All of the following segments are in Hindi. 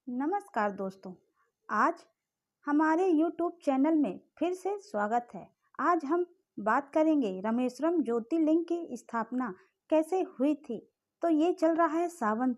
नमस्कार दोस्तों। आज हमारे YouTube चैनल में फिर से स्वागत है। आज हम बात करेंगे रामेश्वरम ज्योतिर्लिंग की स्थापना कैसे हुई थी। तो ये चल रहा है सावन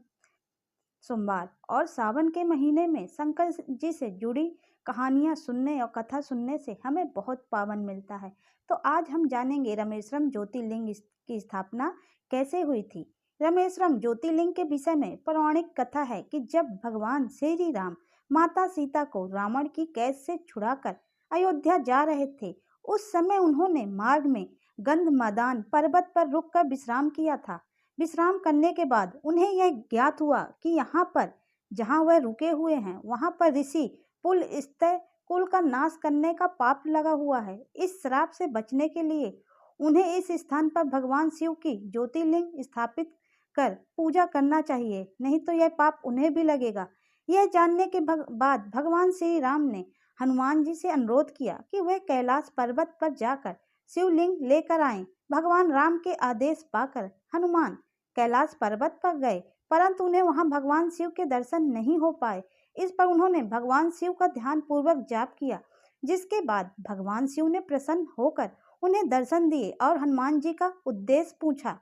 सोमवार और सावन के महीने में शंकर जी से जुड़ी कहानियाँ सुनने और कथा सुनने से हमें बहुत पावन मिलता है। तो आज हम जानेंगे रामेश्वरम ज्योतिर्लिंग की स्थापना कैसे हुई थी। रामेश्वरम ज्योतिर्लिंग के विषय में पौराणिक कथा है कि जब भगवान श्री राम माता सीता को रावण की कैद से छुड़ाकर अयोध्या जा रहे थे, उस समय उन्होंने मार्ग में गंधमादन पर्वत पर रुककर विश्राम किया था। विश्राम करने के बाद उन्हें यह ज्ञात हुआ कि यहाँ पर जहाँ वह रुके हुए हैं वहाँ पर ऋषि पुल स्त्य कुल का नाश करने का पाप लगा हुआ है। इस श्राप से बचने के लिए उन्हें इस स्थान पर भगवान शिव की ज्योतिर्लिंग स्थापित कर पूजा करना चाहिए, नहीं तो यह पाप उन्हें भी लगेगा। यह जानने के बाद भगवान श्री राम ने हनुमान जी से अनुरोध किया कि वे कैलाश पर्वत पर जाकर शिवलिंग लेकर आएं। भगवान राम के आदेश पाकर हनुमान कैलाश पर्वत पर गए, परंतु उन्हें वहां भगवान शिव के दर्शन नहीं हो पाए। इस पर उन्होंने भगवान शिव का ध्यान पूर्वक जाप किया, जिसके बाद भगवान शिव ने प्रसन्न होकर उन्हें दर्शन दिए और हनुमान जी का उद्देश्य पूछा।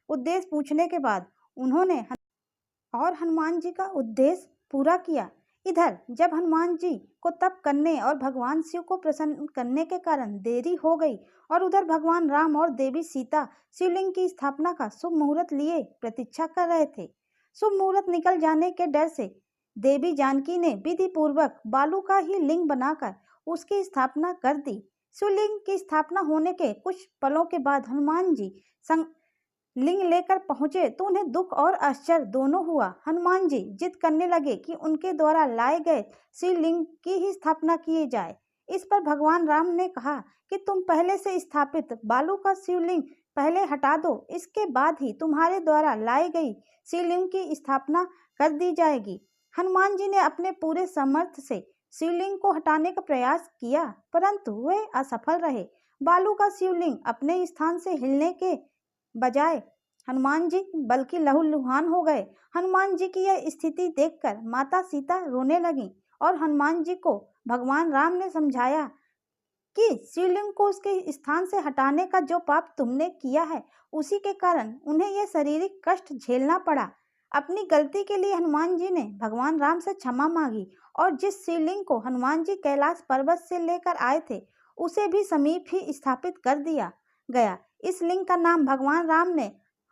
उद्देश्य पूछने के बाद उन्होंने हनुमान जी का उद्देश्य पूरा किया। इधर जब हनुमान जी को तप करने और भगवान शिव को प्रसन्न करने के कारण देरी हो गई और उधर भगवान राम और देवी सीता शिवलिंग की स्थापना का शुभ मुहूर्त लिए प्रतीक्षा कर रहे थे। शुभ मुहूर्त निकल जाने के डर से देवी जानकी ने विधि पूर्वक बालू का ही लिंग बनाकर उसकी स्थापना कर दी। शिवलिंग की स्थापना होने के कुछ पलों के बाद हनुमान जी लिंग लेकर पहुंचे तो उन्हें दुख और आश्चर्य दोनों हुआ। हनुमान जी जिद करने लगे कि उनके द्वारा लाए गए शिवलिंग की ही स्थापना की जाए। इस पर भगवान राम ने कहा कि तुम पहले से स्थापित बालू का शिवलिंग पहले हटा दो, इसके बाद ही तुम्हारे द्वारा लाई गई शिवलिंग की स्थापना कर दी जाएगी। हनुमान जी ने अपने पूरे सामर्थ्य से शिवलिंग को हटाने का प्रयास किया, परंतु वे असफल रहे। बालू का शिवलिंग अपने स्थान से हिलने के बजाय हनुमान जी बल्कि लहूलुहान हो गए। हनुमान जी की यह स्थिति देखकर माता सीता रोने लगी और हनुमान जी को भगवान राम ने समझाया कि शिवलिंग को उसके स्थान से हटाने का जो पाप तुमने किया है, उसी के कारण उन्हें यह शारीरिक कष्ट झेलना पड़ा। अपनी गलती के लिए हनुमान जी ने भगवान राम से क्षमा मांगी और जिस शिवलिंग को हनुमान जी कैलाश पर्वत से लेकर आए थे, उसे भी समीप ही स्थापित कर दिया गया। इस लिंग का नाम भगवान राम ने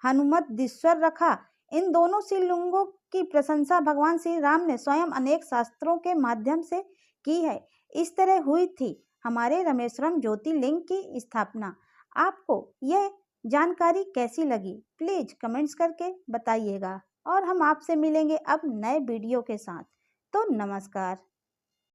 हनुमद्दीश्वर रखा। इन दोनों शिवलिंगों की प्रशंसा भगवान श्री राम ने स्वयं अनेक शास्त्रों के माध्यम से की है। इस तरह हुई थी हमारे रामेश्वरम ज्योतिर्लिंग की स्थापना। आपको यह जानकारी कैसी लगी, प्लीज कमेंट्स करके बताइएगा और हम आपसे मिलेंगे अब नए वीडियो के साथ। तो नमस्कार।